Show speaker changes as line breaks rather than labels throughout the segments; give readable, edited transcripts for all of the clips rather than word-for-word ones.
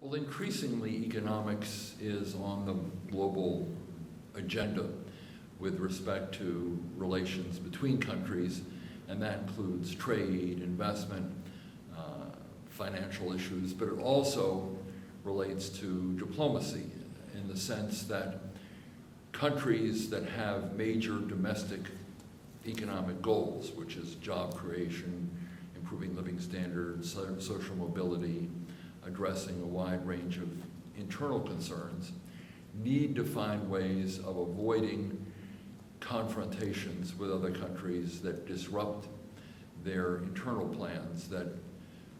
Well, increasingly, economics is on the global agenda with respect to relations between countries, and that includes trade, investment, financial issues, but it also relates to diplomacy in the sense that countries that have major domestic economic goals, which is job creation, improving living standards, social mobility, addressing a wide range of internal concerns, need to find ways of avoiding confrontations with other countries that disrupt their internal plans, that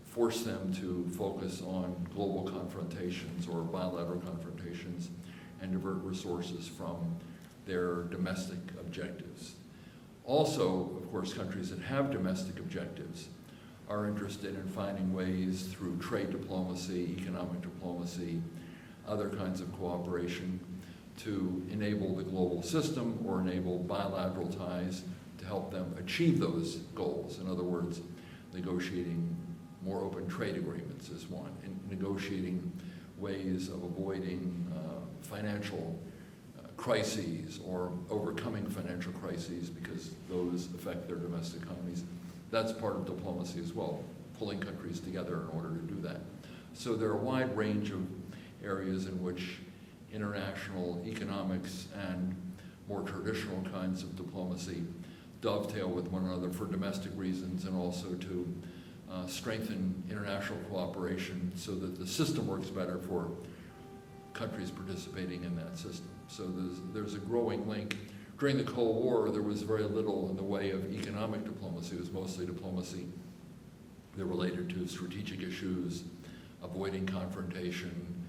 force them to focus on global confrontations or bilateral confrontations and divert resources from their domestic objectives. Also, of course, countries that have domestic objectives are interested in finding ways through trade diplomacy, economic diplomacy, other kinds of cooperation to enable the global system or enable bilateral ties to help them achieve those goals. In other words, negotiating more open trade agreements is one, and negotiating ways of avoiding financial crises or overcoming financial crises because those affect their domestic economies. That's part of diplomacy as well, pulling countries together in order to do that. So there are a wide range of areas in which international economics and more traditional kinds of diplomacy dovetail with one another for domestic reasons and also to strengthen international cooperation so that the system works better for countries participating in that system. So there's a growing link. During the Cold War, there was very little in the way of economic diplomacy. It was mostly diplomacy that related to strategic issues, avoiding confrontation,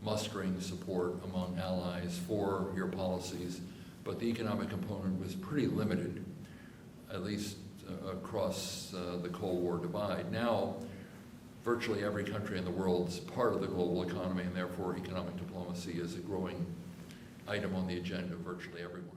mustering support among allies for your policies. But the economic component was pretty limited, at least across the Cold War divide. Now, virtually every country in the world is part of the global economy, and therefore economic diplomacy is a growing item on the agenda of virtually everyone.